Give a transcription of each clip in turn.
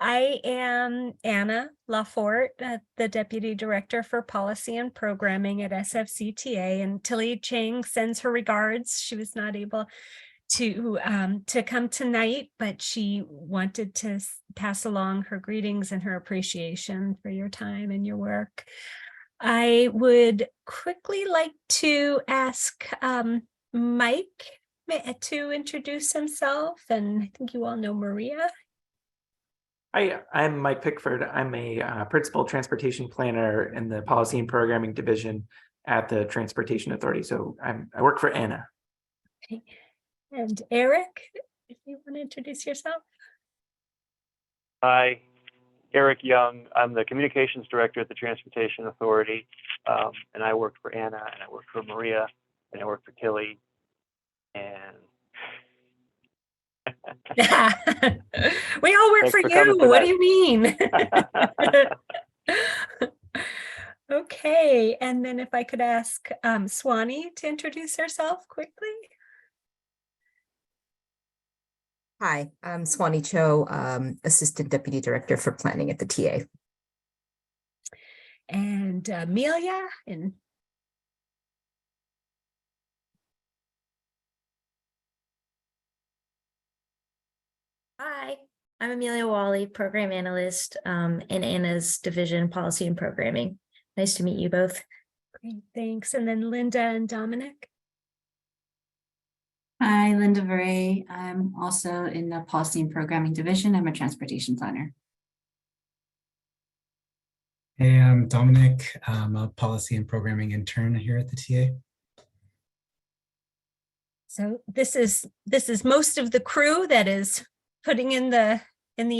I am Anna Lafort, the Deputy Director for Policy and Programming at SFCTA, and Tilly Chang sends her regards. She was not able to come tonight, but she wanted to pass along her greetings and her appreciation for your time and your work. I would quickly like to ask Mike to introduce himself, and I think you all know Maria. Hi, I'm Mike Pickford. I'm a principal transportation planner in the Policy and Programming Division at the Transportation Authority. So I work for Anna. Okay. And Eric, if you want to introduce yourself. Hi, Eric Young. I'm the Communications Director at the Transportation Authority, and I work for Anna, and I work for Maria, and I work for Tilly, and we all work for you. What do you mean? Okay, and then if I could ask Swanee to introduce herself quickly. Hi, I'm Swanee Cho, Assistant Deputy Director for Planning at the TA. And Amelia and Hi, I'm Amelia Wally, Program Analyst in Anna's Division, Policy and Programming. Nice to meet you both. great, thanks. And then Linda and Dominic. Hi, Linda Veray. I'm also in the Policy and Programming Division. I'm a transportation planner. Hey, I'm Dominic. I'm a Policy and Programming intern here at the TA. So this is most of the crew that is putting in the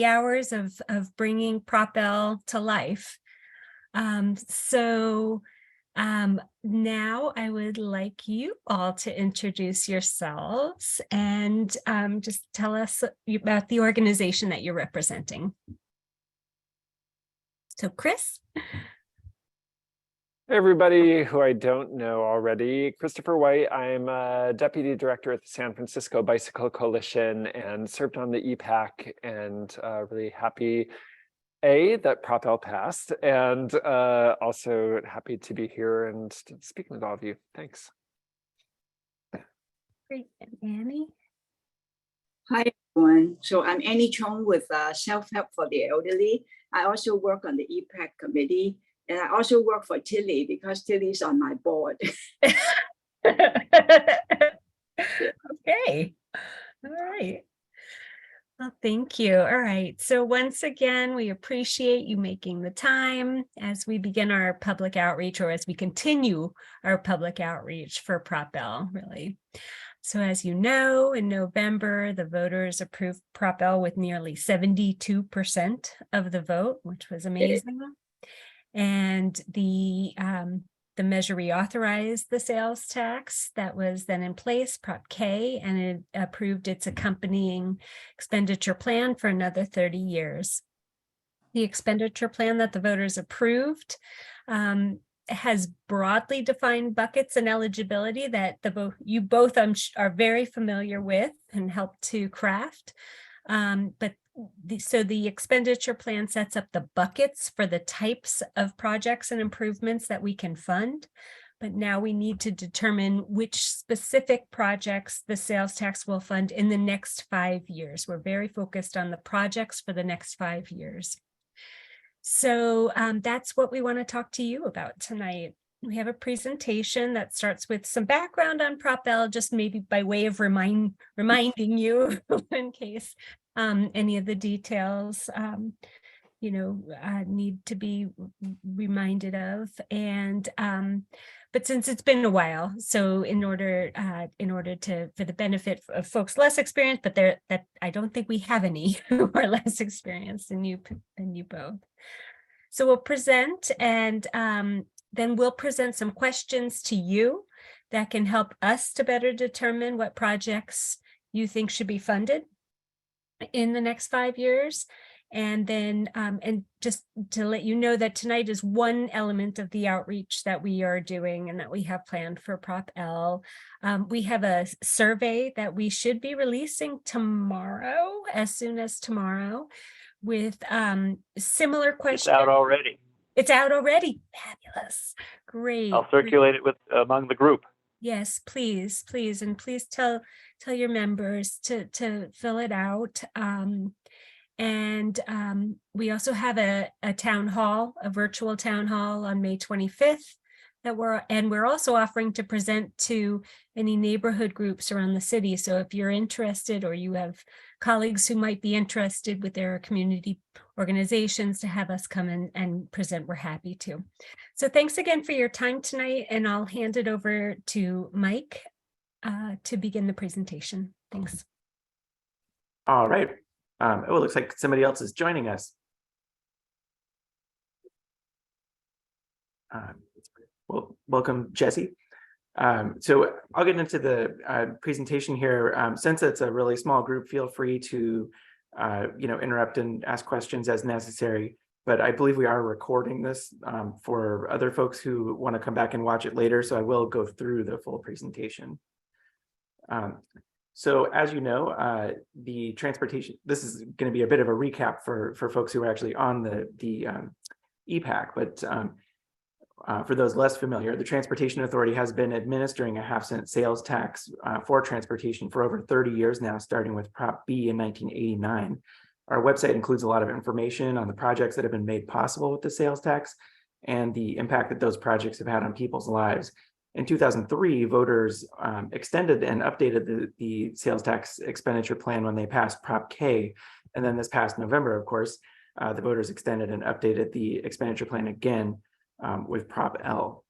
hours of bringing Prop L to life. Now I would like you all to introduce yourselves and just tell us about the organization that you're representing. So Chris. Hey everybody who I don't know already, Christopher White. I'm a Deputy Director at the San Francisco Bicycle Coalition and served on the EPAC, and really happy that Prop L passed, and also happy to be here and speaking with all of you. Thanks. Great. And Annie. Hi everyone. So I'm Annie Chong with Self-Help for the Elderly. I also work on the EPAC committee. And I also work for Tilly because Tilly's on my board. Okay. All right. Well, thank you. All right. So once again, we appreciate you making the time as we begin our public outreach, or as we continue our public outreach for Prop L, really. So as you know, in November, the voters approved Prop L with nearly 72% of the vote, which was amazing. And the measure reauthorized the sales tax that was then in place, Prop K, and it approved its accompanying expenditure plan for another 30 years. The expenditure plan that the voters approved has broadly defined buckets and eligibility that you both are very familiar with and helped to craft. So the expenditure plan sets up the buckets for the types of projects and improvements that we can fund. But now we need to determine which specific projects the sales tax will fund in the next 5 years. We're very focused on the projects for the next 5 years. So that's what we want to talk to you about tonight. We have a presentation that starts with some background on Prop L, just maybe by way of reminding you in case any of the details need to be reminded of. And but since it's been a while, so in order to, for the benefit of folks less experienced, but that I don't think we have any who are less experienced than you both. So we'll present, and then we'll present some questions to you that can help us to better determine what projects you think should be funded in the next 5 years. And then, and just to let you know that tonight is one element of the outreach that we are doing and that we have planned for Prop L. We have a survey that we should be releasing tomorrow, as soon as tomorrow, with similar It's questions. out already. It's out already. Fabulous. Great. I'll great. circulate it among the group. Yes, please, please, and please tell your members to fill it out. We also have a town hall, a virtual town hall on May 25th that we're also offering to present to any neighborhood groups around the city. So if you're interested, or you have colleagues who might be interested with their community organizations to have us come in and present, we're happy to. So thanks again for your time tonight, and I'll hand it over to Mike to begin the presentation. Thanks. All right. It looks like somebody else is joining us. Well, welcome, Jesse. So I'll get into the presentation here. Since it's a really small group, feel free to interrupt and ask questions as necessary. But I believe we are recording this for other folks who want to come back and watch it later. So I will go through the full presentation. So as you know, the transportation, this is going to be a bit of a recap for folks who are actually on the EPAC, but for those less familiar, the Transportation Authority has been administering a half-cent sales tax for transportation for over 30 years now, starting with Prop B in 1989. Our website includes a lot of information on the projects that have been made possible with the sales tax and the impact that those projects have had on people's lives. In 2003, voters extended and updated the sales tax expenditure plan when they passed Prop K. And then this past November, of course, the voters extended and updated the expenditure plan again with Prop L.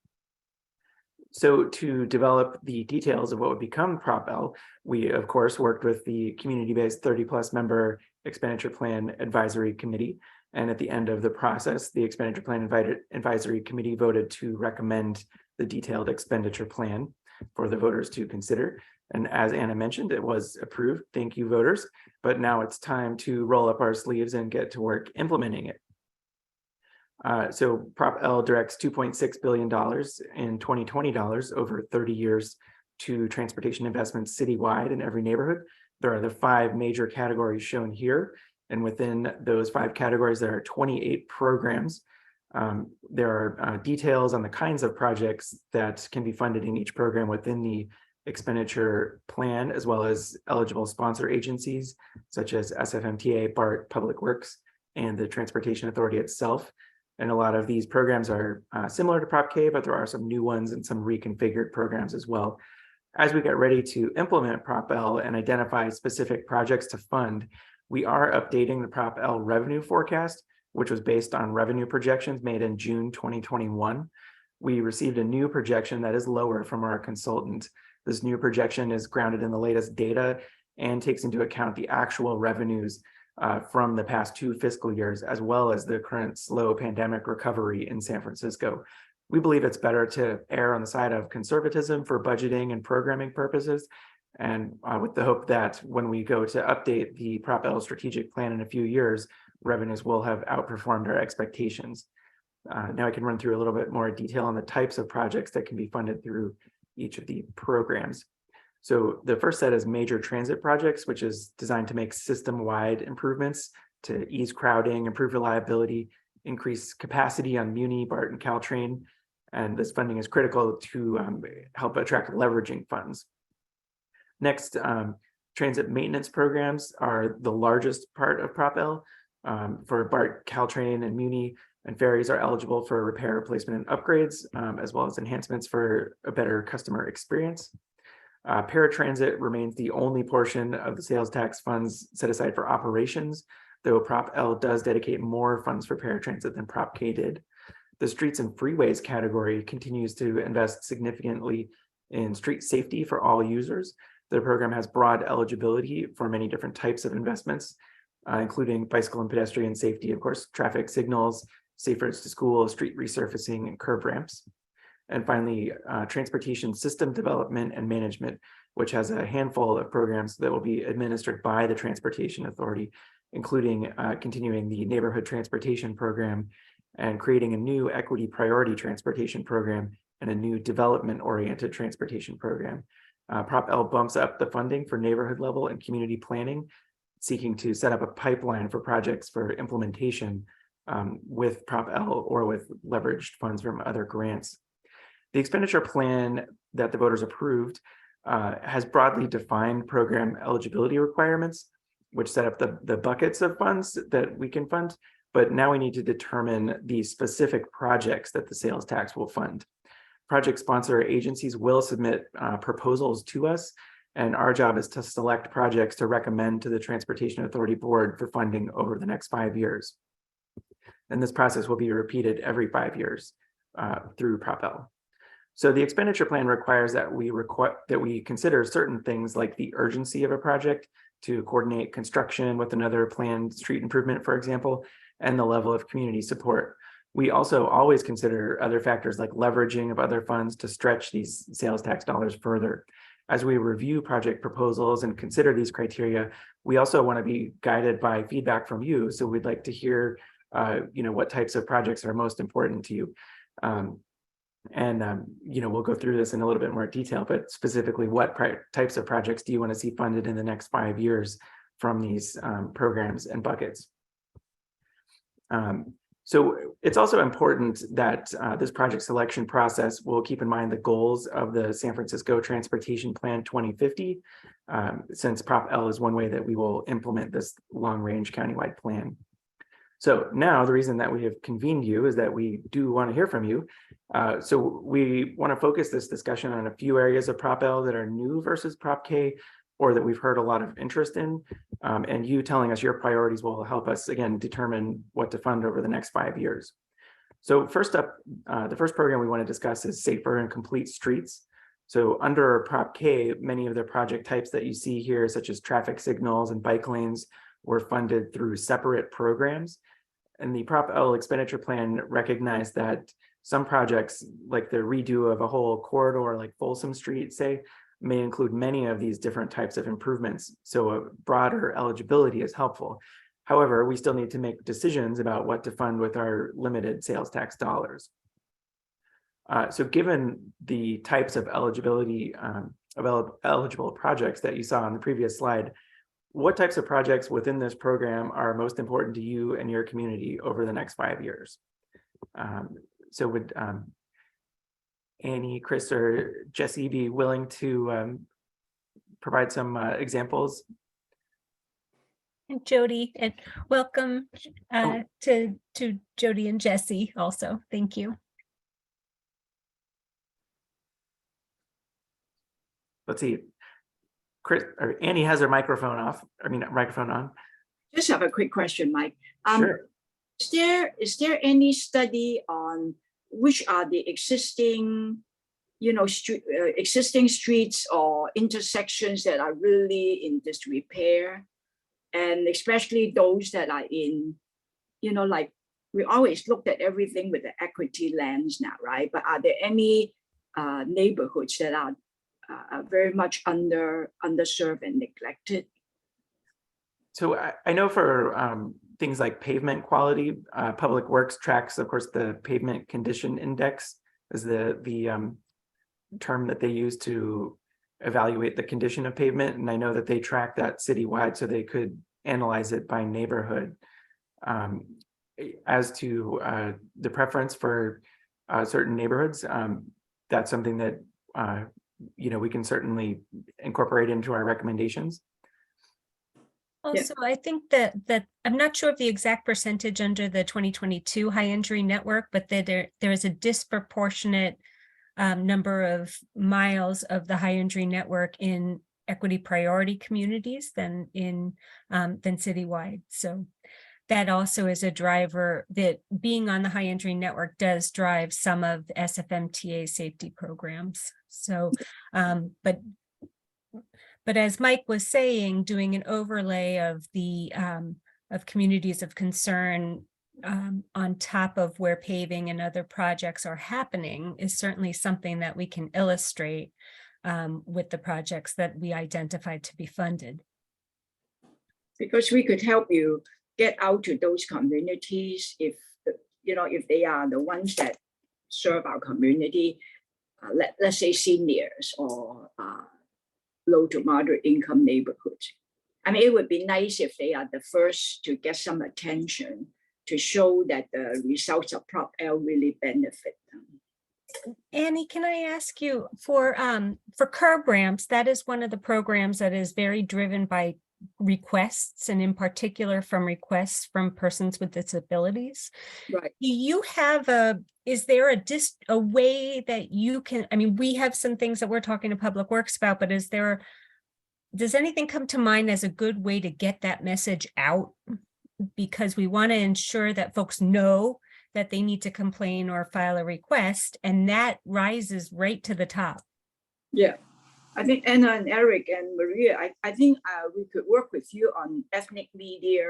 So to develop the details of what would become Prop L, we of course worked with the community-based 30+ member Expenditure Plan Advisory Committee. And at the end of the process, the Expenditure Plan Advisory Committee voted to recommend the detailed expenditure plan for the voters to consider. And as Anna mentioned, it was approved. Thank you, voters. But now it's time to roll up our sleeves and get to work implementing it. So Prop L directs $2.6 billion in 2020 dollars over 30 years to transportation investments citywide in every neighborhood. There are the 5 major categories shown here. And within those 5 categories, there are 28 programs. There are details on the kinds of projects that can be funded in each program within the expenditure plan, as well as eligible sponsor agencies, such as SFMTA, BART, Public Works, and the Transportation Authority itself. And a lot of these programs are similar to Prop K, but there are some new ones and some reconfigured programs as well. As we get ready to implement Prop L and identify specific projects to fund, we are updating the Prop L revenue forecast, which was based on revenue projections made in June 2021. We received a new projection that is lower from our consultant. This new projection is grounded in the latest data and takes into account the actual revenues from the past 2 fiscal years, as well as the current slow pandemic recovery in San Francisco. We believe it's better to err on the side of conservatism for budgeting and programming purposes, and with the hope that when we go to update the Prop L strategic plan in a few years, revenues will have outperformed our expectations. Now I can run through a little bit more detail on the types of projects that can be funded through each of the programs. So the first set is major transit projects, which is designed to make system-wide improvements to ease crowding, improve reliability, increase capacity on Muni, BART, and Caltrain. And this funding is critical to help attract leveraging funds. Next, transit maintenance programs are the largest part of Prop L. For BART, Caltrain, and Muni, and ferries are eligible for repair, replacement, and upgrades, as well as enhancements for a better customer experience. Paratransit remains the only portion of the sales tax funds set aside for operations, though Prop L does dedicate more funds for paratransit than Prop K did. The streets and freeways category continues to invest significantly in street safety for all users. The program has broad eligibility for many different types of investments, including bicycle and pedestrian safety, of course, traffic signals, safe roads to school, street resurfacing, and curb ramps. And finally, transportation system development and management, which has a handful of programs that will be administered by the Transportation Authority, including continuing the neighborhood transportation program and creating a new equity priority transportation program and a new development-oriented transportation program. Prop L bumps up the funding for neighborhood level and community planning seeking to set up a pipeline for projects for implementation with Prop L or with leveraged funds from other grants. The expenditure plan that the voters approved has broadly defined program eligibility requirements, which set up the buckets of funds that we can fund. But now we need to determine the specific projects that the sales tax will fund. Project sponsor agencies will submit proposals to us, and our job is to select projects to recommend to the Transportation Authority Board for funding over the next 5 years. And this process will be repeated every 5 years through Prop L. So the expenditure plan requires that we consider certain things like the urgency of a project to coordinate construction with another planned street improvement, for example, and the level of community support. We also always consider other factors like leveraging of other funds to stretch these sales tax dollars further. As we review project proposals and consider these criteria, we also want to be guided by feedback from you. So we'd like to hear, what types of projects are most important to you. We'll go through this in a little bit more detail, but specifically what types of projects do you want to see funded in the next 5 years from these programs and buckets? So it's also important that this project selection process will keep in mind the goals of the San Francisco Transportation Plan 2050, since Prop L is one way that we will implement this long-range countywide plan. So now the reason that we have convened you is that we do want to hear from you. So we want to focus this discussion on a few areas of Prop L that are new versus Prop K, or that we've heard a lot of interest in. And you telling us your priorities will help us, again, determine what to fund over the next 5 years. So first up, the first program we want to discuss is Safer and Complete Streets. So under Prop K, many of the project types that you see here, such as traffic signals and bike lanes, were funded through separate programs. And the Prop L expenditure plan recognized that some projects, like the redo of a whole corridor like Folsom Street, say, may include many of these different types of improvements. So a broader eligibility is helpful. However, we still need to make decisions about what to fund with our limited sales tax dollars. So given the types of eligibility eligible projects that you saw on the previous slide, what types of projects within this program are most important to you and your community over the next 5 years? So would Annie, Chris, or Jesse be willing to provide some examples? And Jody, and welcome to Jody and Jesse also. Thank you. Let's see. Chris or Annie has her microphone on. Just have a quick question, Mike. Sure. Is there any study on which are the existing, existing streets or intersections that are really in disrepair, and especially those that are in, like we always looked at everything with the equity lens now, right? But are there any neighborhoods that are very much underserved and neglected? So I know for things like pavement quality, Public Works tracks, of course, the pavement condition index is the term that they use to evaluate the condition of pavement. And I know that they track that citywide so they could analyze it by neighborhood. As to the preference for certain neighborhoods, that's something that we can certainly incorporate into our recommendations. Also, I think that I'm not sure of the exact percentage under the 2022 high injury network, but there is a disproportionate number of miles of the high injury network in equity priority communities than citywide. So that also is a driver, that being on the high injury network does drive some of the SFMTA safety programs. So, but as Mike was saying, doing an overlay of the of communities of concern on top of where paving and other projects are happening is certainly something that we can illustrate with the projects that we identified to be funded. Because we could help you get out to those communities if they are the ones that serve our community, let's say seniors or low to moderate income neighborhoods. I mean, it would be nice if they are the first to get some attention to show that the results of Prop L really benefit them. Annie, can I ask you for curb ramps, that is one of the programs that is very driven by requests, and in particular from requests from persons with disabilities. Right. Do you have is there a way that you can, I mean, we have some things that we're talking to Public Works about, but does anything come to mind as a good way to get that message out? Because we want to ensure that folks know that they need to complain or file a request, and that rises right to the top. Yeah, I think Anna and Eric and Maria, I think we could work with you on ethnic media,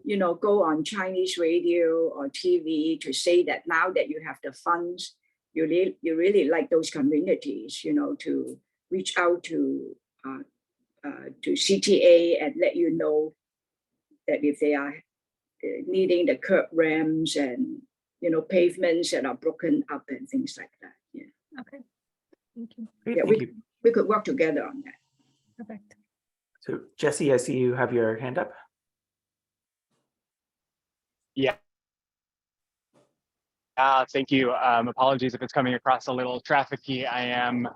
you know, go on Chinese radio or TV to say that now that you have the funds, you really like those communities, you know, to reach out to CTA and let you know that if they are needing the curb ramps and, you know, pavements that are broken up and things like that. Yeah. Okay. Thank you. Great, Yeah, thank you. we could work together on that. Perfect. So Jesse, I see you have your hand up. Yeah. Thank you. Apologies if it's coming across a little trafficy. I am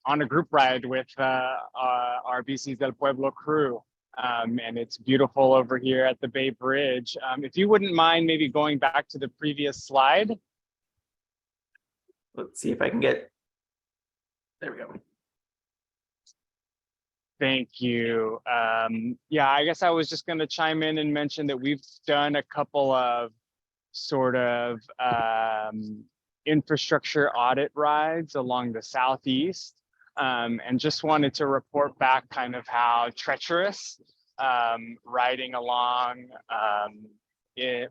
on a group ride with our BCs del Pueblo crew. And it's beautiful over here at the Bay Bridge. If you wouldn't mind maybe going back to the previous slide. Let's see if I can get, there we go. Thank you. Yeah, I guess I was just going to chime in and mention that we've done a couple of sort of infrastructure audit rides along the southeast, and just wanted to report back kind of how treacherous riding along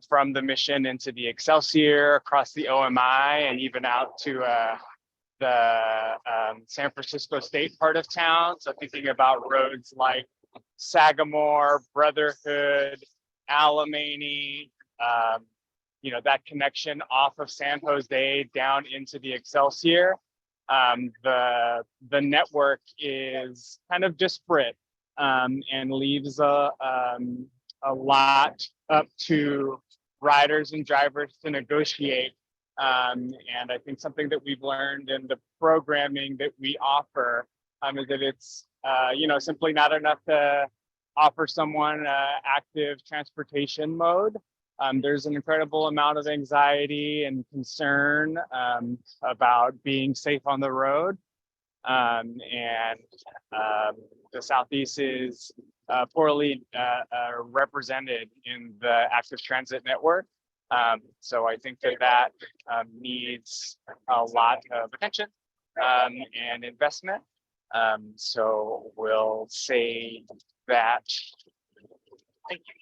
from the Mission into the Excelsior, across the OMI, and even out to the San Francisco State part of town. So thinking about roads like Sagamore, Brotherhood, Alamany, you know, that connection off of San Jose down into the Excelsior. The network is kind of disparate and leaves a lot up to riders and drivers to negotiate. And I think something that we've learned in the programming that we offer is that it's you know, simply not enough to offer someone active transportation mode. There's an incredible amount of anxiety and concern about being safe on the road. And the Southeast is poorly represented in the active transit network. So I think that needs a lot of attention and investment. So we'll say that. Thank you.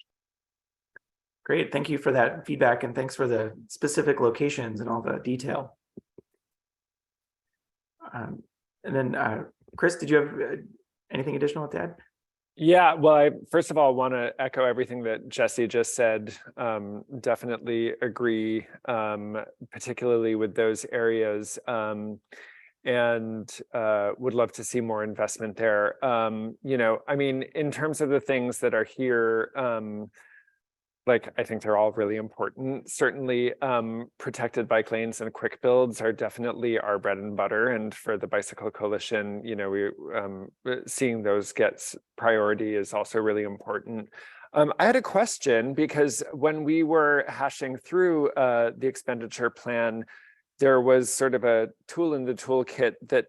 Great, thank you for that feedback, and thanks for the specific locations and all the detail. And then Chris, did you have anything additional to add? Yeah, well, I first of all want to echo everything that Jesse just said. Definitely agree, particularly with those areas, and would love to see more investment there. You know, I mean, in terms of the things that are here, like, I think they're all really important. Certainly, protected bike lanes and quick builds are definitely our bread and butter. And for the Bicycle Coalition, you know, we seeing those get priority is also really important. I had a question because when we were hashing through the expenditure plan, there was sort of a tool in the toolkit that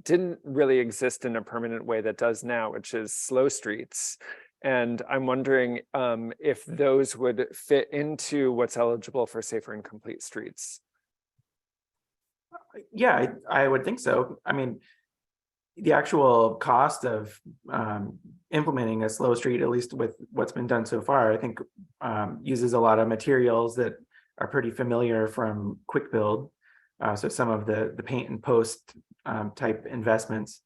didn't really exist in a permanent way that does now, which is slow streets. And I'm wondering if those would fit into what's eligible for safer and complete streets. Yeah, I would think so. I mean, the actual cost of implementing a slow street, at least with what's been done so far, I think uses a lot of materials that are pretty familiar from quick build. So some of the paint and post type investments.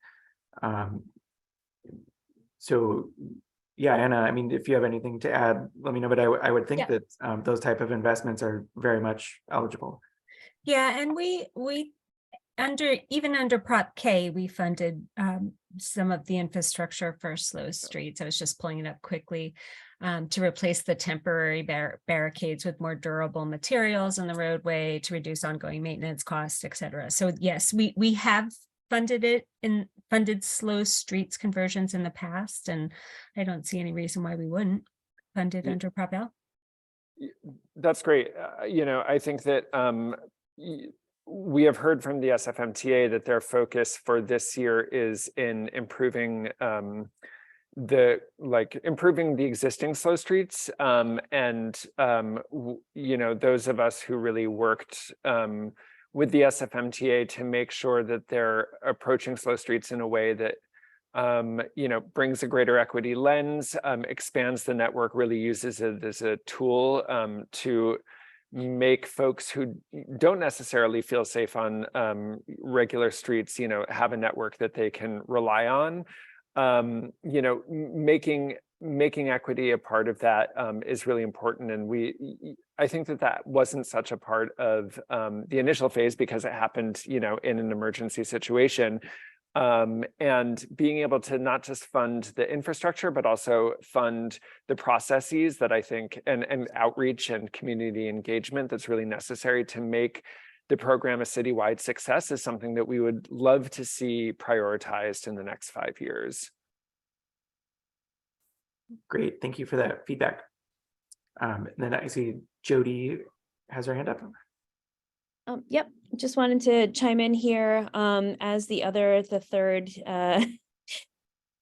So yeah, Anna, I mean, if you have anything to add, let me know, but I would think that those type of investments are very much eligible. Yeah, and we even under Prop K, we funded some of the infrastructure for slow streets. I was just pulling it up quickly to replace the temporary barricades with more durable materials on the roadway to reduce ongoing maintenance costs, et cetera. So yes, we have funded slow streets conversions in the past, and I don't see any reason why we wouldn't fund it under Prop L. That's great. I think that we have heard from the SFMTA that their focus for this year is in improving improving the existing slow streets, and those of us who really worked with the SFMTA to make sure that they're approaching slow streets in a way that brings a greater equity lens, expands the network, really uses it as a tool to make folks who don't necessarily feel safe on regular streets, have a network that they can rely on. Making equity a part of that is really important. And I think that wasn't such a part of the initial phase because it happened, in an emergency situation. And being able to not just fund the infrastructure, but also fund the processes that I think, and outreach and community engagement that's really necessary to make the program a citywide success is something that we would love to see prioritized in the next 5 years. Great, thank you for that feedback. And then I see Jody has her hand up. Yep, just wanted to chime in here as the third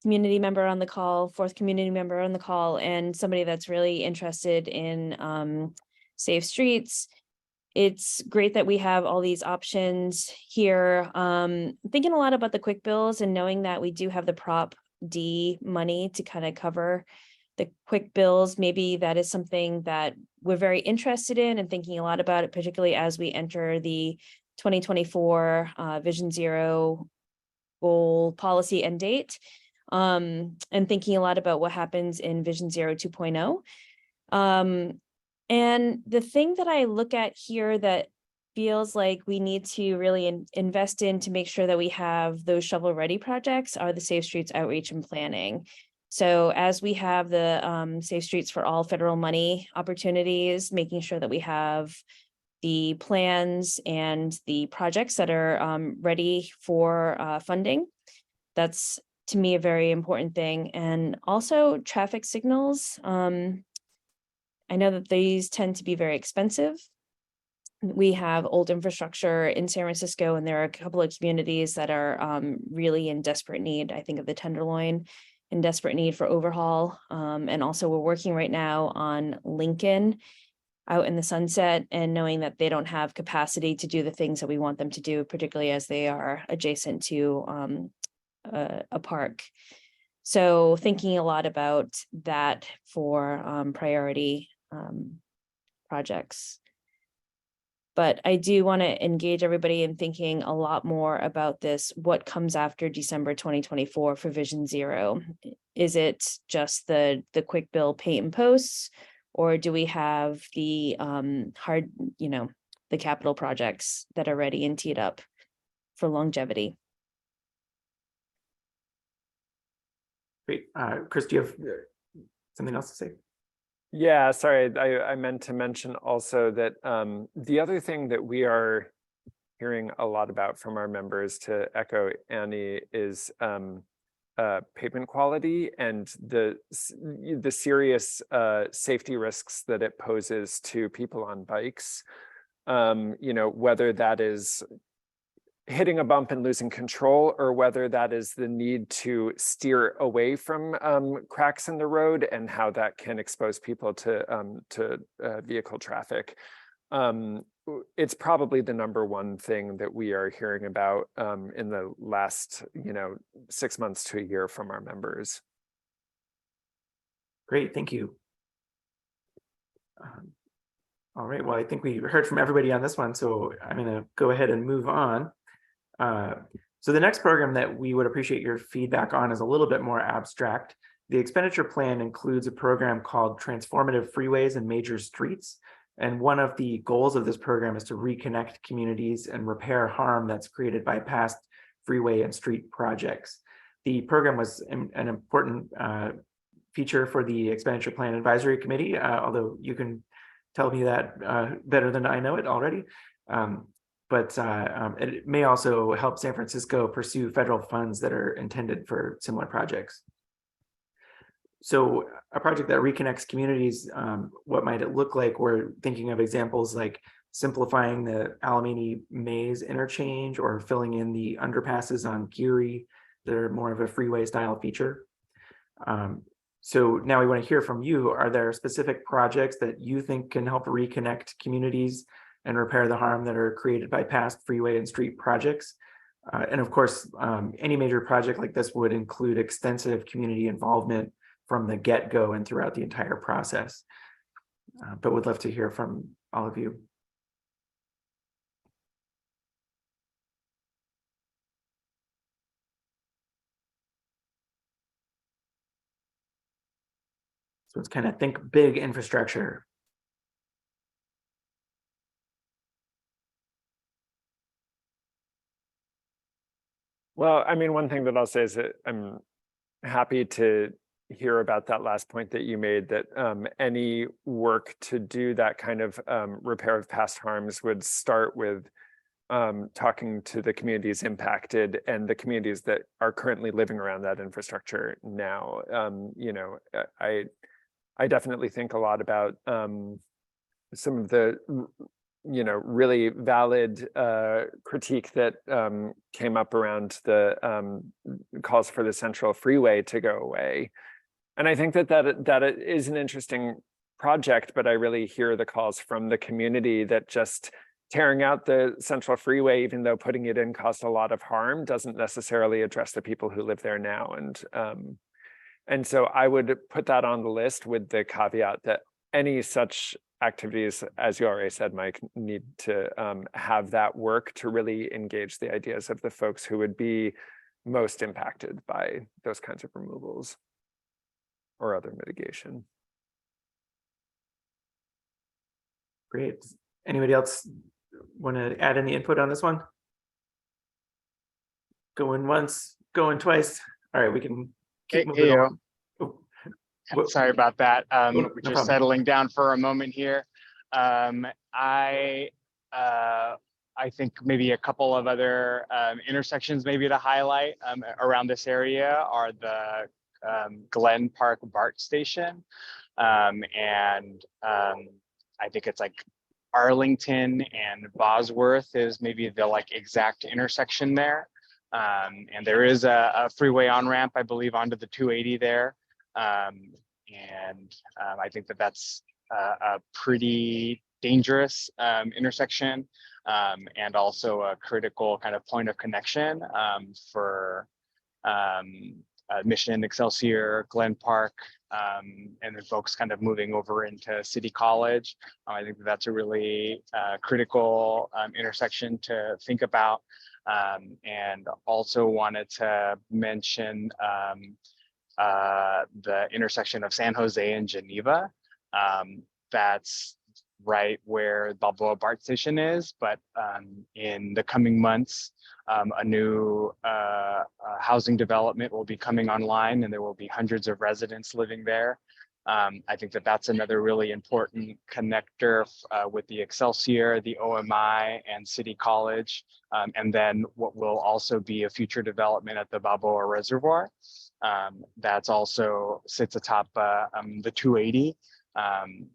community member on the call, fourth community member on the call, and somebody that's really interested in safe streets. It's great that we have all these options here. Thinking a lot about the quick bills and knowing that we do have the Prop D money to kind of cover the quick bills. Maybe that is something that we're very interested in and thinking a lot about it, particularly as we enter the 2024 Vision Zero goal policy end date, and thinking a lot about what happens in Vision Zero 2.0. And the thing that I look at here that feels like we need to really invest in to make sure that we have those shovel-ready projects are the Safe Streets outreach and planning. So as we have the Safe Streets for All federal money opportunities, making sure that we have the plans and the projects that are ready for funding. That's, to me, a very important thing. And also traffic signals. I know that these tend to be very expensive. We have old infrastructure in San Francisco, and there are a couple of communities that are really in desperate need. I think of the Tenderloin, in desperate need for overhaul. And also we're working right now on Lincoln out in the Sunset, and knowing that they don't have capacity to do the things that we want them to do, particularly as they are adjacent to a park. So thinking a lot about that for priority projects. But I do want to engage everybody in thinking a lot more about this. What comes after December 2024 for Vision Zero? Is it just the quick bill paint and posts, or do we have the the capital projects that are ready and teed up for longevity? Great, Chris, do you have something else to say? Yeah, sorry, I meant to mention also that the other thing that we are hearing a lot about from our members, to echo Annie, is pavement quality and the serious safety risks that it poses to people on bikes. Whether that is hitting a bump and losing control, or whether that is the need to steer away from cracks in the road and how that can expose people to vehicle traffic. It's probably the #1 thing that we are hearing about in the last 6 months to a year from our members. Great, thank you. All right, well, I think we heard from everybody on this one, so I'm going to go ahead and move on. So the next program that we would appreciate your feedback on is a little bit more abstract. The expenditure plan includes a program called Transformative Freeways and Major Streets. And one of the goals of this program is to reconnect communities and repair harm that's created by past freeway and street projects. The program was an important feature for the Expenditure Plan Advisory Committee, although you can tell me that better than I know it already. But it may also help San Francisco pursue federal funds that are intended for similar projects. So a project that reconnects communities, what might it look like? We're thinking of examples like simplifying the Alamany Maze interchange or filling in the underpasses on Geary that are more of a freeway style feature. So now we want to hear from you. Are there specific projects that you think can help reconnect communities and repair the harm that are created by past freeway and street projects? And of course, any major project like this would include extensive community involvement from the get-go and throughout the entire process. But would love to hear from all of you. So it's kind of think big infrastructure. Well, I mean, one thing that I'll say is that I'm happy to hear about that last point that you made, that any work to do that kind of repair of past harms would start with talking to the communities impacted and the communities that are currently living around that infrastructure now. You know, I definitely think a lot about some of the really valid critique that came up around the calls for the Central Freeway to go away. And I think that it is an interesting project, but I really hear the calls from the community that just tearing out the Central Freeway, even though putting it in caused a lot of harm, doesn't necessarily address the people who live there now. And so I would put that on the list with the caveat that any such activities, as you already said, Mike, need to have that work to really engage the ideas of the folks who would be most impacted by those kinds of removals or other mitigation. Great. Anybody else want to add any input on this one? Going once, going twice. All right, we can keep moving on. Oh. Sorry about that. No We're just problem. settling down for a moment here. I think maybe a couple of other intersections maybe to highlight around this area are the Glen Park BART station. And I think it's like Arlington and Bosworth is maybe the like exact intersection there. And there is a freeway on-ramp, I believe, onto the 280 there. I think that's a pretty dangerous intersection and also a critical kind of point of connection for Mission, Excelsior, Glen Park, and then folks kind of moving over into City College. I think that's a really critical intersection to think about. And also wanted to mention the intersection of San Jose and Geneva. That's right where Balboa BART station is, but in the coming months, a new housing development will be coming online and there will be hundreds of residents living there. I think that's another really important connector with the Excelsior, the OMI, and City College, and then what will also be a future development at the Balboa Reservoir. That's also sits atop the 280.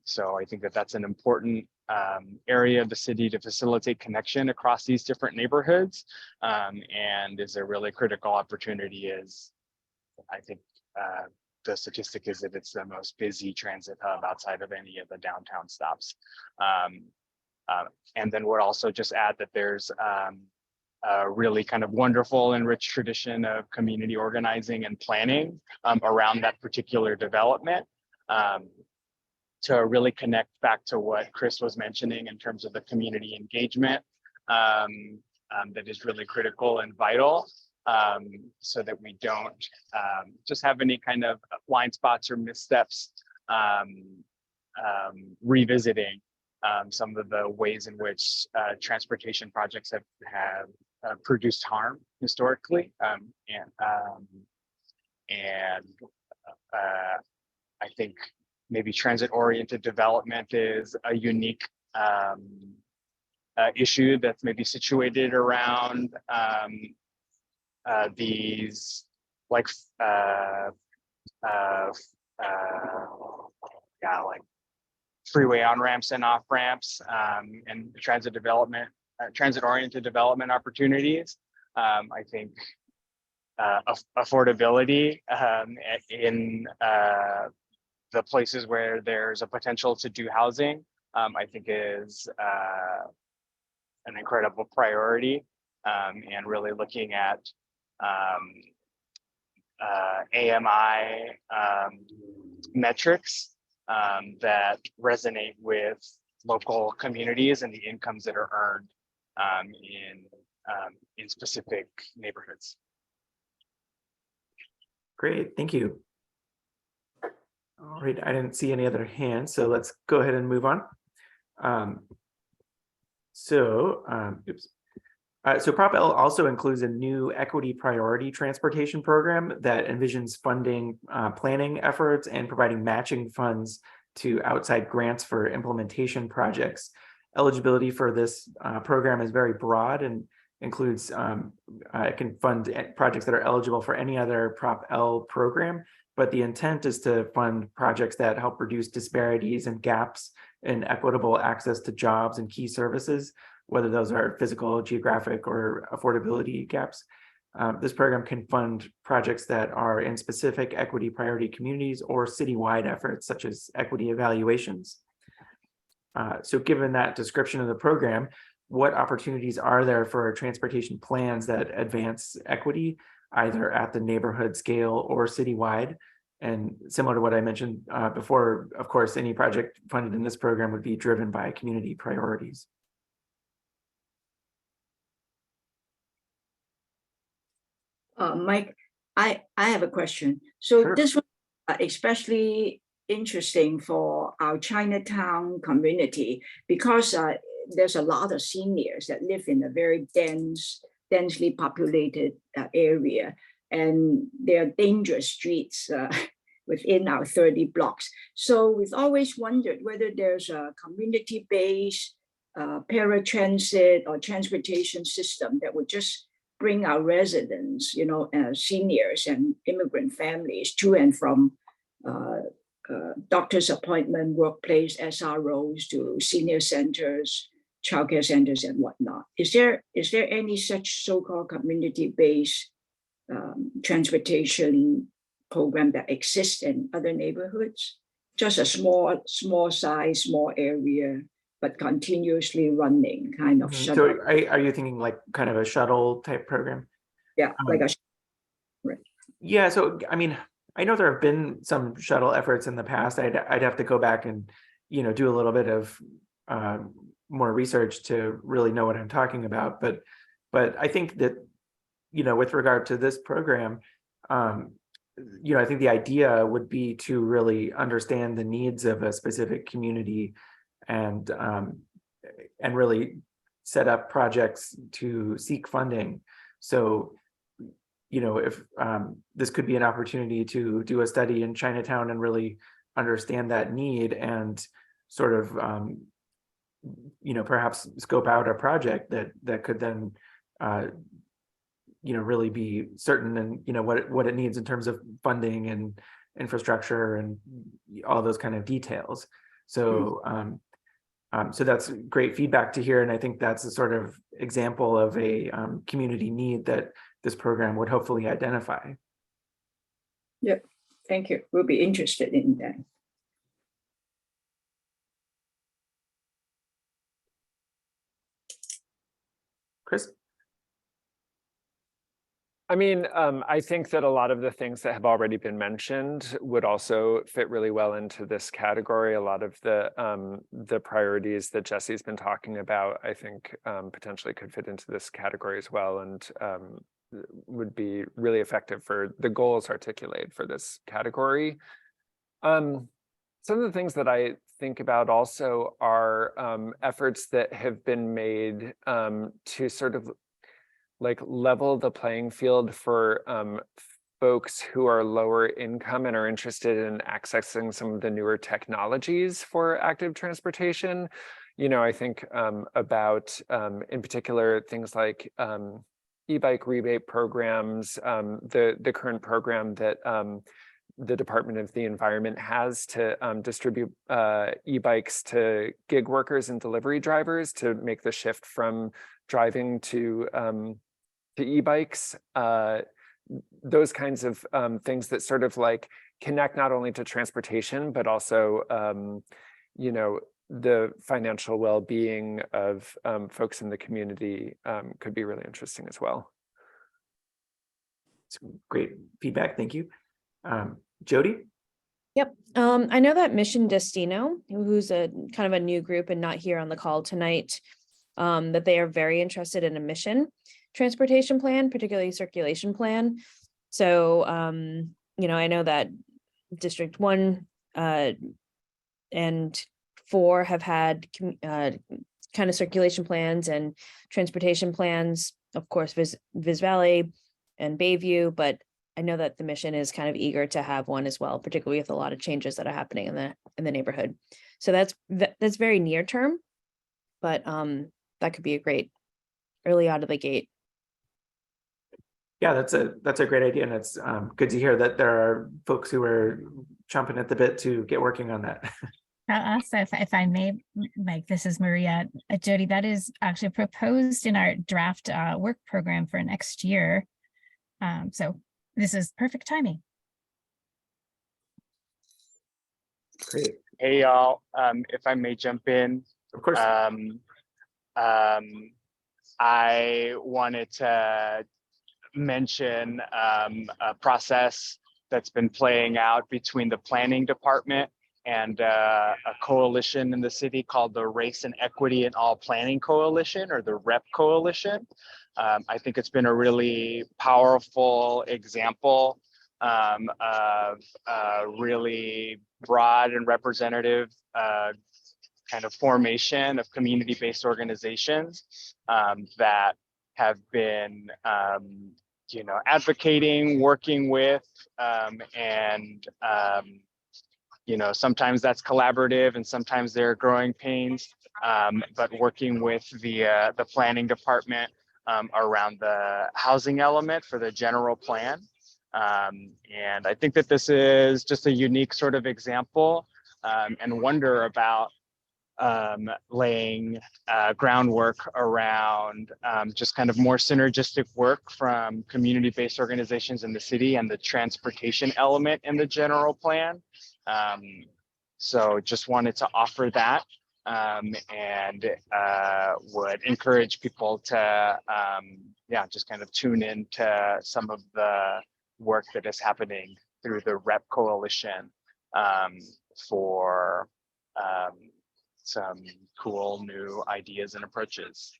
So I think that's an important area of the city to facilitate connection across these different neighborhoods, and is a really critical opportunity. As I think the statistic is that it's the most busy transit hub outside of any of the downtown stops. And then we'll also just add that there's a really kind of wonderful and rich tradition of community organizing and planning around that particular development. To really connect back to what Chris was mentioning in terms of the community engagement that is really critical and vital, so that we don't just have any kind of blind spots or missteps revisiting. some of the ways in which transportation projects have produced harm historically, and I think maybe transit-oriented development is a unique issue that's maybe situated around these like like freeway on-ramps and off-ramps, and transit-oriented development opportunities. I think affordability in the places where there's a potential to do housing, I think is an incredible priority, and really looking at AMI metrics that resonate with local communities and the incomes that are earned in specific neighborhoods. Great, thank you. All right, I didn't see any other hands, so let's go ahead and move on. So Prop L also includes a new equity priority transportation program that envisions funding planning efforts and providing matching funds to outside grants for implementation projects. Eligibility for this program is very broad and includes it can fund projects that are eligible for any other Prop L program, but the intent is to fund projects that help reduce disparities and gaps in equitable access to jobs and key services, whether those are physical, geographic, or affordability gaps. This program can fund projects that are in specific equity priority communities or citywide efforts, such as equity evaluations. So given that description of the program, what opportunities are there for transportation plans that advance equity, either at the neighborhood scale or citywide? And similar to what I mentioned before, of course, any project funded in this program would be driven by community priorities. Mike, I have a question. So Sure. this was especially interesting for our Chinatown community because there's a lot of seniors that live in a very densely populated area, and there are dangerous streets within our 30 blocks. So we've always wondered whether there's a community-based paratransit or transportation system that would just bring our residents, seniors and immigrant families to and from doctor's appointment, workplace, SROs, to senior centers, childcare centers, and whatnot. Is there any such so-called community-based transportation program that exists in other neighborhoods? Just a small size, small area, but continuously running kind of shuttle. So are you thinking like kind of a shuttle type program? Yeah, like a right. Yeah, so I mean, I know there have been some shuttle efforts in the past. I'd have to go back and do a little bit of more research to really know what I'm talking about. But I think that with regard to this program, I think the idea would be to really understand the needs of a specific community and really set up projects to seek funding. So, if this could be an opportunity to do a study in Chinatown and really understand that need and sort of, perhaps scope out a project that could then, really be certain and, what it needs in terms of funding and infrastructure and all those kind of details. So, so that's great feedback to hear. And I think that's a sort of example of a community need that this program would hopefully identify. Yep, thank you. We'll be interested in that. Chris? I mean, I think that a lot of the things that have already been mentioned would also fit really well into this category. A lot of the priorities that Jesse's been talking about, I think potentially could fit into this category as well, and would be really effective for the goals articulated for this category. Some of the things that I think about also are efforts that have been made to sort of like level the playing field for folks who are lower income and are interested in accessing some of the newer technologies for active transportation. You know, I think about, in particular, things like e-bike rebate programs, the current program that the Department of the Environment has to distribute e-bikes to gig workers and delivery drivers to make the shift from driving to e-bikes. Those kinds of things that sort of like connect not only to transportation, but also, you know, the financial well-being of folks in the community could be really interesting as well. It's great feedback. Thank you. Jody? Yep. I know that Mission Destino, who's a kind of a new group and not here on the call tonight, that they are very interested in a mission transportation plan, particularly circulation plan. So, you know, I know that District 1 and 4 have had kind of circulation plans and transportation plans, of course, Viz Valley and Bayview, but I know that the mission is kind of eager to have one as well, particularly with a lot of changes that are happening in the neighborhood. So that's very near term, but that could be a great early out of the gate. Yeah, that's a great idea, and it's good to hear that there are folks who are chomping at the bit to get working on that. Also, if I may, Mike, this is Maria. Jody, that is actually proposed in our draft work program for next year. So this is perfect timing. Great. Hey, y'all, if I may jump in. Of course. I wanted to mention a process that's been playing out between the planning department and a coalition in the city called the Race and Equity in All Planning Coalition, or the REP Coalition. I think it's been a really powerful example of a really broad and representative kind of formation of community-based organizations that have been, you know, advocating, working with, and you know, sometimes that's collaborative and sometimes there are growing pains, but working with the planning department around the housing element for the general plan. And I think that this is just a unique sort of example, and wonder about laying groundwork around just kind of more synergistic work from community-based organizations in the city and the transportation element in the general plan. So just wanted to offer that, and would encourage people to yeah, just kind of tune into some of the work that is happening through the REP Coalition for some cool new ideas and approaches.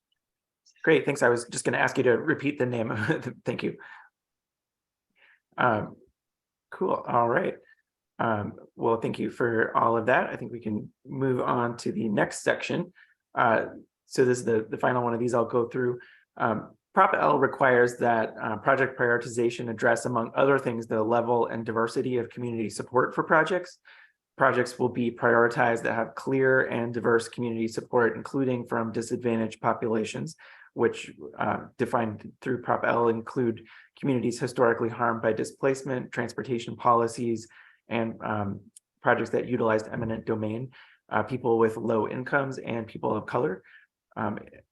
Great, thanks. I was just going to ask you to repeat the name. Thank you. Cool. All right. Well, thank you for all of that. I think we can move on to the next section. So this is the final one of these I'll go through. Prop L requires that project prioritization address, among other things, the level and diversity of community support for projects. Projects will be prioritized that have clear and diverse community support, including from disadvantaged populations, which defined through Prop L include communities historically harmed by displacement, transportation policies, and projects that utilized eminent domain, people with low incomes, and people of color.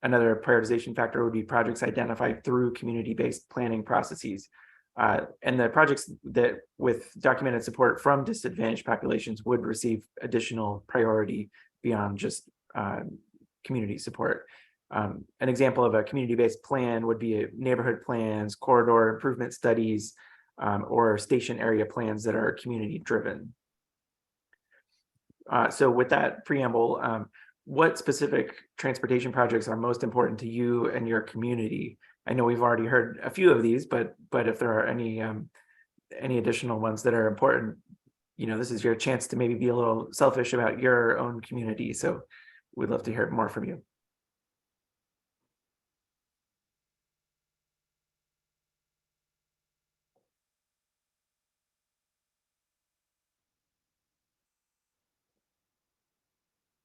Another prioritization factor would be projects identified through community-based planning processes. And the projects that with documented support from disadvantaged populations would receive additional priority beyond just community support. An example of a community-based plan would be neighborhood plans, corridor improvement studies, or station area plans that are community-driven. So with that preamble, what specific transportation projects are most important to you and your community? I know we've already heard a few of these, but if there are any additional ones that are important, you know, this is your chance to maybe be a little selfish about your own community. So we'd love to hear more from you.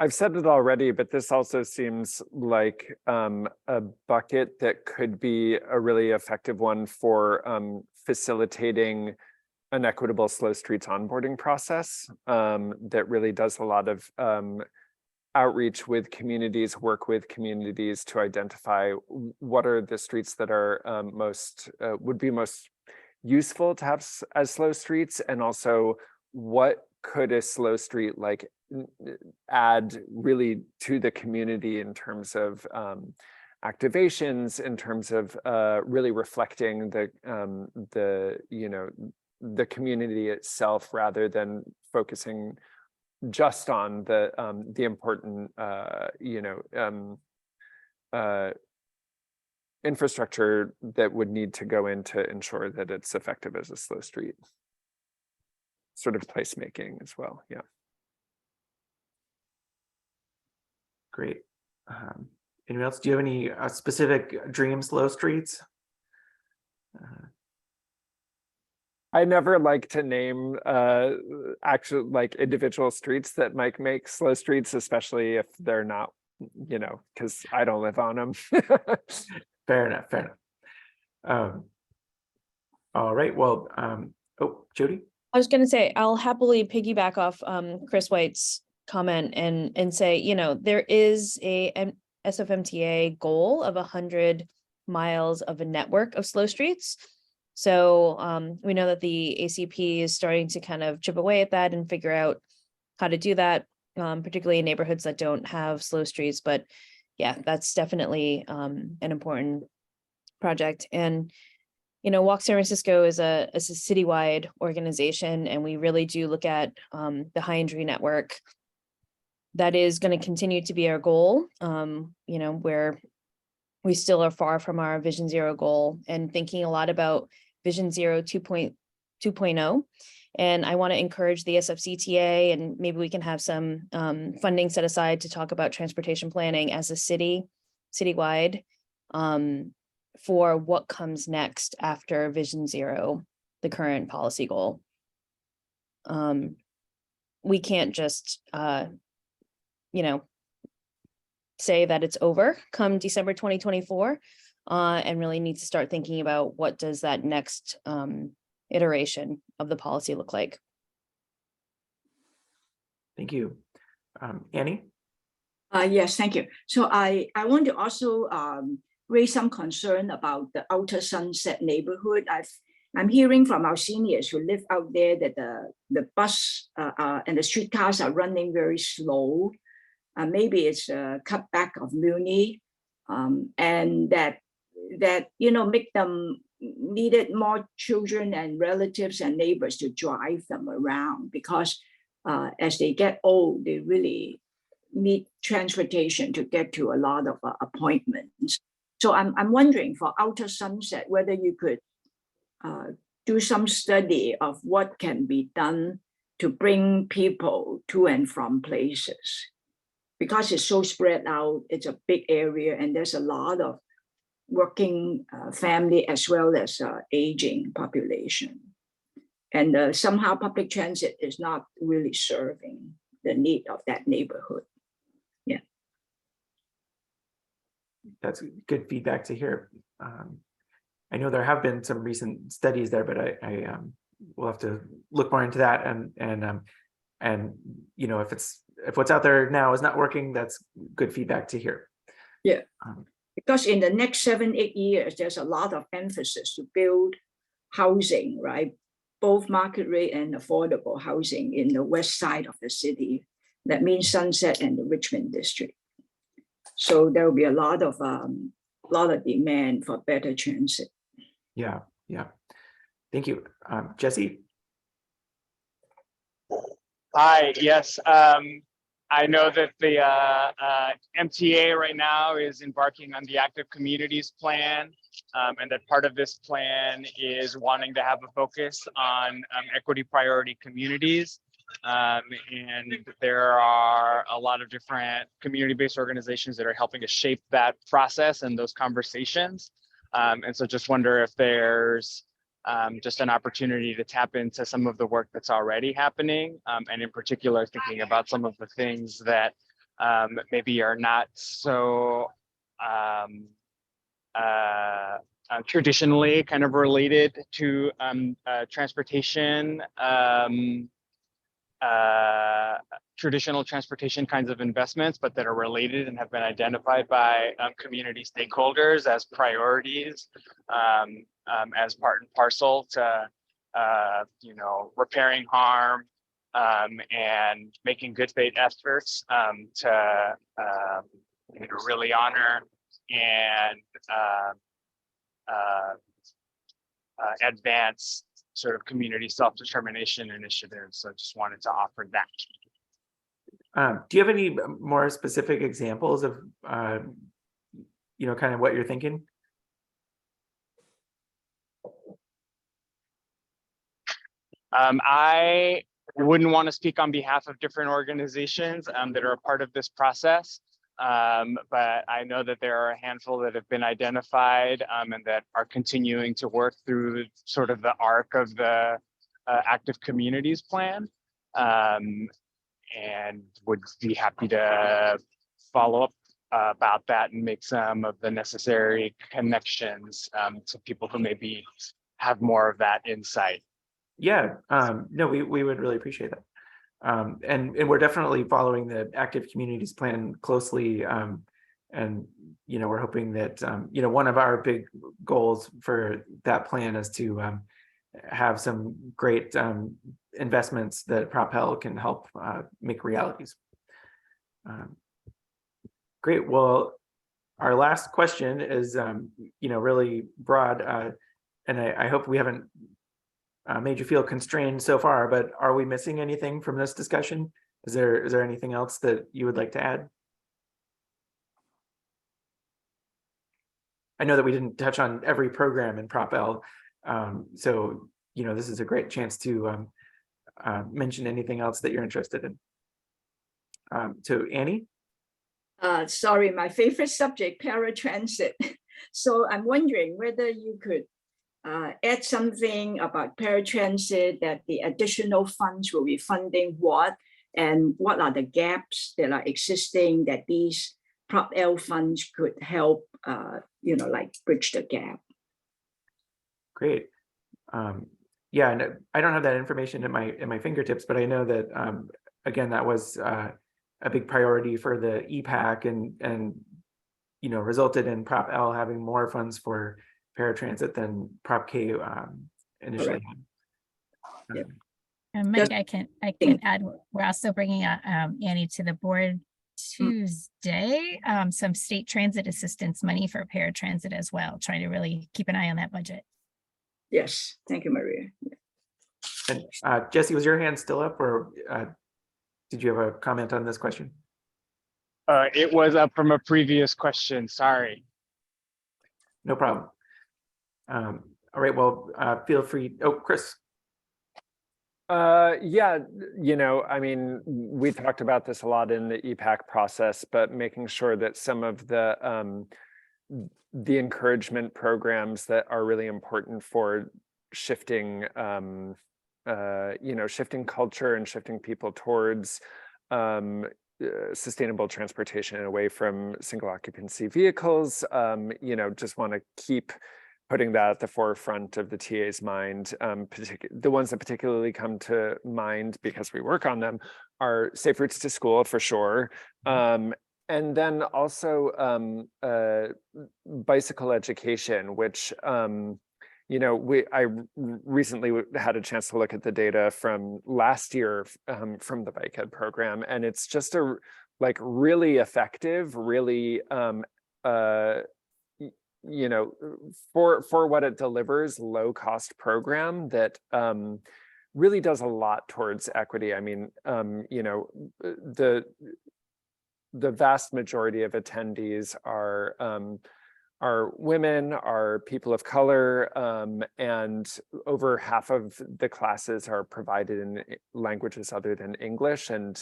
I've said it already, but this also seems like a bucket that could be a really effective one for facilitating an equitable slow streets onboarding process that really does a lot of outreach with communities, work with communities to identify what are the streets that are would be most useful to have as slow streets, and also what could a slow street like add really to the community in terms of activations, in terms of really reflecting the community itself, rather than focusing just on the important infrastructure that would need to go in to ensure that it's effective as a slow street. Sort of placemaking as well, yeah. Great. Anyone else? Do you have any specific dream slow streets? I never like to name actual like individual streets that might make slow streets, especially if they're not, because I don't live on them. Fair enough. Fair enough. All right. Well, oh, Jody. I was going to say, I'll happily piggyback off Chris White's comment and say, there is a SFMTA goal of 100 miles of a network of slow streets. So we know that the ACP is starting to kind of chip away at that and figure out how to do that, particularly in neighborhoods that don't have slow streets. But yeah, that's definitely an important project. And Walk San Francisco is a citywide organization, and we really do look at the high injury network. That is going to continue to be our goal, where we still are far from our Vision Zero goal, and thinking a lot about Vision Zero 2.0. And I want to encourage the SFCTA, and maybe we can have some funding set aside to talk about transportation planning as a citywide, for what comes next after Vision Zero, the current policy goal. We can't just, say that it's over come December 2024, and really need to start thinking about what does that next iteration of the policy look like. Thank you. Annie? Yes, thank you. So I want to also raise some concern about the Outer Sunset neighborhood. I'm hearing from our seniors who live out there that the bus and the streetcars are running very slow. Maybe it's a cutback of Muni, and that make them needed more children and relatives and neighbors to drive them around, because as they get old, they really need transportation to get to a lot of appointments. So I'm wondering for Outer Sunset whether you could do some study of what can be done to bring people to and from places, because it's so spread out. It's a big area, and there's a lot of working family as well as aging population. And somehow public transit is not really serving the need of that neighborhood. Yeah. That's good feedback to hear. I know there have been some recent studies there, but I will have to look more into that. And if what's out there now is not working, that's good feedback to hear. Yeah. Because in the next 7-8 years, there's a lot of emphasis to build housing, right? Both market rate and affordable housing in the west side of the city. That means Sunset and the Richmond district. So there will be a lot of demand for better transit. Yeah. Thank you. Jesse? Hi, yes. I know that the MTA right now is embarking on the Active Communities Plan, and that part of this plan is wanting to have a focus on equity priority communities. And there are a lot of different community-based organizations that are helping to shape that process and those conversations. And so just wonder if there's just an opportunity to tap into some of the work that's already happening, and in particular thinking about some of the things that maybe are not so traditionally kind of related to transportation, traditional transportation kinds of investments, but that are related and have been identified by community stakeholders as priorities, as part and parcel to, repairing harm and making good faith efforts to really honor and advance sort of community self-determination initiatives. So I just wanted to offer that. Do you have any more specific examples of, kind of what you're thinking? I wouldn't want to speak on behalf of different organizations that are a part of this process. But I know that there are a handful that have been identified and that are continuing to work through sort of the arc of the Active Communities Plan, and would be happy to follow up about that and make some of the necessary connections to people who maybe have more of that insight. Yeah, no, we would really appreciate that. And we're definitely following the Active Communities Plan closely. And, we're hoping that, one of our big goals for that plan is to have some great investments that Propel can help make realities. Great. Well, our last question is, really broad. And I hope we haven't made you feel constrained so far, but are we missing anything from this discussion? Is there anything else that you would like to add? I know that we didn't touch on every program in Prop L, so this is a great chance to mention anything else that you're interested in. So Annie? Sorry, my favorite subject, paratransit. So I'm wondering whether you could add something about paratransit, that the additional funds will be funding what, and what are the gaps that are existing that these Prop L funds could help, like bridge the gap. Great. Yeah, and I don't have that information at my fingertips, but I know that again, that was a big priority for the EPAC, and resulted in Prop L having more funds for paratransit than Prop K initially had. Yep. And Mike, I can add, we're also bringing Annie to the board Tuesday, some state transit assistance money for paratransit as well, trying to really keep an eye on that budget. Yes, thank you, Maria. And Jesse, was your hand still up, or did you have a comment on this question? It was up from a previous question, sorry. No problem. All right, well, feel free. Oh, Chris. Yeah, I mean, we talked about this a lot in the EPAC process, but making sure that some of the encouragement programs that are really important for shifting, shifting culture and shifting people towards sustainable transportation and away from single occupancy vehicles, just want to keep putting that at the forefront of the TA's mind. The ones that particularly come to mind because we work on them are safe routes to school for sure. And then also bicycle education, which, I recently had a chance to look at the data from last year from the Bike Ed program, and it's just a really effective, really for what it delivers, low cost program that really does a lot towards equity. I mean, the vast majority of attendees are are women, are people of color, and over half of the classes are provided in languages other than English. And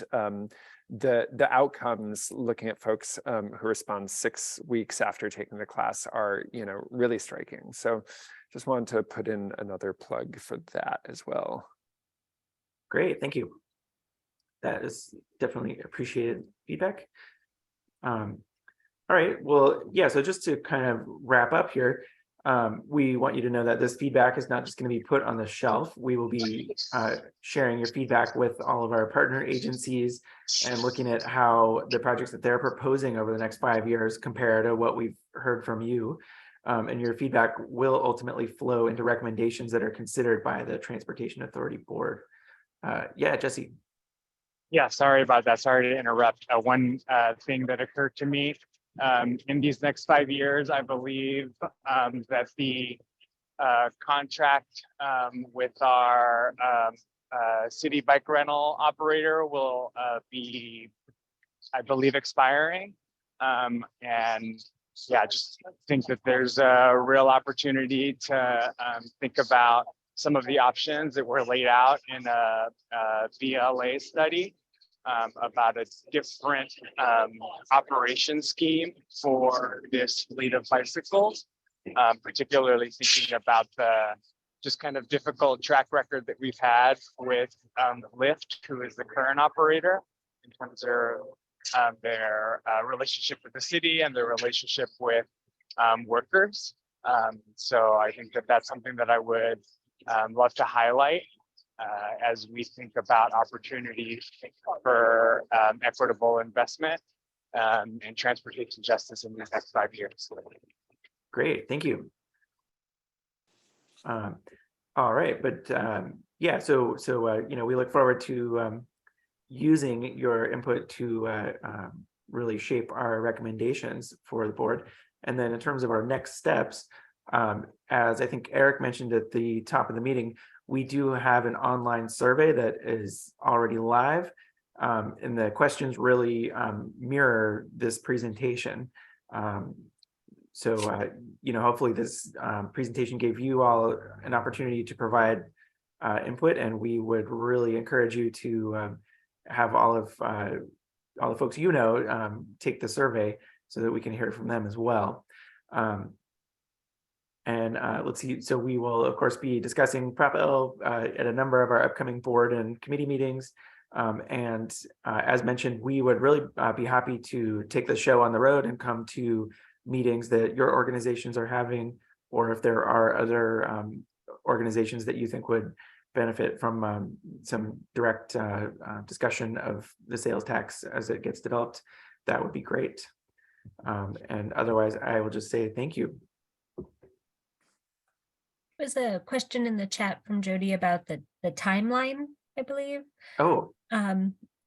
the outcomes, looking at folks who respond 6 weeks after taking the class, are really striking. So just wanted to put in another plug for that as well. Great, thank you. That is definitely appreciated feedback. All right, well, yeah, so just to kind of wrap up here, we want you to know that this feedback is not just going to be put on the shelf. We will be sharing your feedback with all of our partner agencies and looking at how the projects that they're proposing over the next 5 years compare to what we've heard from you. And your feedback will ultimately flow into recommendations that are considered by the Transportation Authority Board. Yeah, Jesse. Yeah, sorry about that. Sorry to interrupt. One thing that occurred to me in these next 5 years, I believe that the contract with our city bike rental operator will be, I believe, expiring. And yeah, just think that there's a real opportunity to think about some of the options that were laid out in a VLA study about a different operation scheme for this fleet of bicycles, particularly thinking about the just kind of difficult track record that we've had with Lyft, who is the current operator, in terms of their relationship with the city and their relationship with workers. So I think that that's something that I would love to highlight as we think about opportunities for equitable investment and transportation justice in the next 5 years. Great, thank you. All right, but yeah, so we look forward to using your input to really shape our recommendations for the board. And then in terms of our next steps, as I think Eric mentioned at the top of the meeting, we do have an online survey that is already live, and the questions really mirror this presentation. So hopefully this presentation gave you all an opportunity to provide input, and we would really encourage you to have all the folks take the survey so that we can hear from them as well. And let's see, so we will, of course, be discussing Prop L at a number of our upcoming board and committee meetings. And as mentioned, we would really be happy to take the show on the road and come to meetings that your organizations are having, or if there are other organizations that you think would benefit from some direct discussion of the sales tax as it gets developed, that would be great. And otherwise, I will just say thank you. There's a question in the chat from Jody about the timeline, I believe. Oh.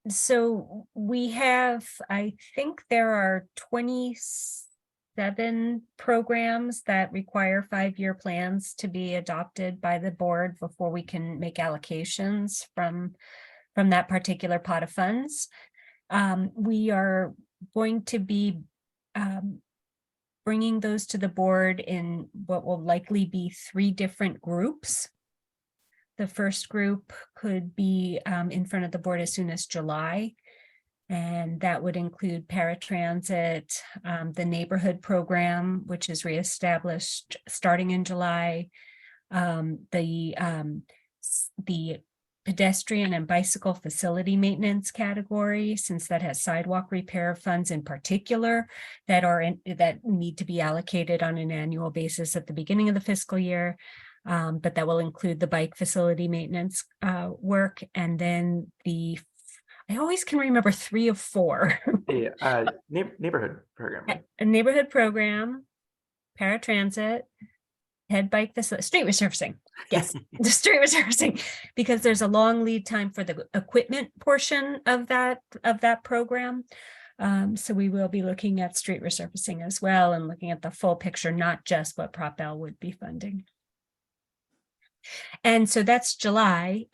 So we have, I think there are 27 programs that require 5-year plans to be adopted by the board before we can make allocations from that particular pot of funds. We are going to be bringing those to the board in what will likely be 3 different groups. The first group could be in front of the board as soon as July, and that would include paratransit, the neighborhood program, which is reestablished starting in July, the pedestrian and bicycle facility maintenance category, since that has sidewalk repair funds in particular that need to be allocated on an annual basis at the beginning of the fiscal year. But that will include the bike facility maintenance work, and then I always can remember 3 of 4. The neighborhood program. A neighborhood program, paratransit, head bike, street resurfacing. Yes, the street resurfacing, because there's a long lead time for the equipment portion of that program. So we will be looking at street resurfacing as well, and looking at the full picture, not just what Prop L would be funding. And so that's July.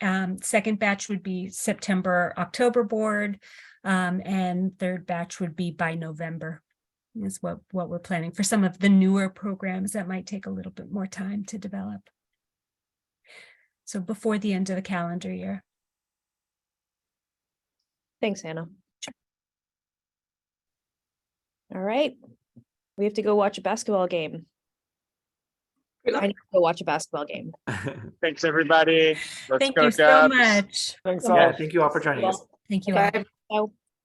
Second batch would be September, October board, and third batch would be by November. is what we're planning for some of the newer programs that might take a little bit more time to develop. So before the end of the calendar year. Thanks, Hannah. All right. We have to go watch a basketball game. I need to go watch a basketball game. Thanks, everybody. Let's Thank go, you so Dubs. much. Thanks Yeah, all. thank you all for joining us. Thank you. Bye.